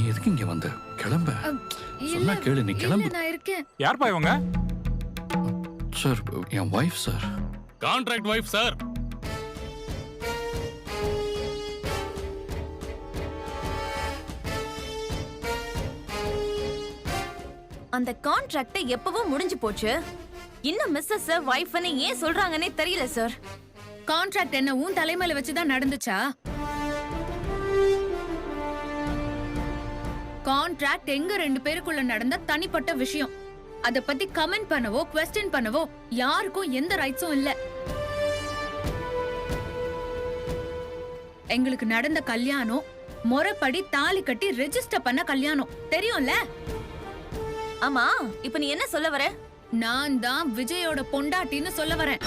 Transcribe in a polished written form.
எதுக்கு இங்க வந்த? கிளம்ப. சொன்னா கேளு, நீ கிளம்பு. நான் இருக்கேன். யார்ப்பா இவங்க? சார், என் wife sir. Contract wife sir. அந்த கான்ட்ராக்ட் எப்பவோ முடிஞ்சு போச்சு. இன்னும் மிஸ்ஸஸ் வைஃப்னு ஏன் சொல்றாங்கன்னே தெரியல சார். கான்ட்ராக்ட் என்ன உன் தலைமையில வச்சுதான் நடந்துச்சா? கான்ட்ராக்ட் எங்க 2 பேருக்குள்ள நடந்த தனிப்பட்ட விஷயம். அத பத்தி கமெண்ட் பண்ணவோ क्वेश्चन பண்ணவோ யாருக்கும் எந்த ரைட்ஸும் இல்ல. எங்களுக்கு நடந்த கல்யாணம் முறைப்படி தாலி கட்டி ரெஜிஸ்டர் பண்ண கல்யாணம், தெரியும்ல? ஆமா, இப்ப நீ என்ன சொல்ல வர? நான் தான் விஜயோட பொண்டாட்டின்னு சொல்ல வரேன்.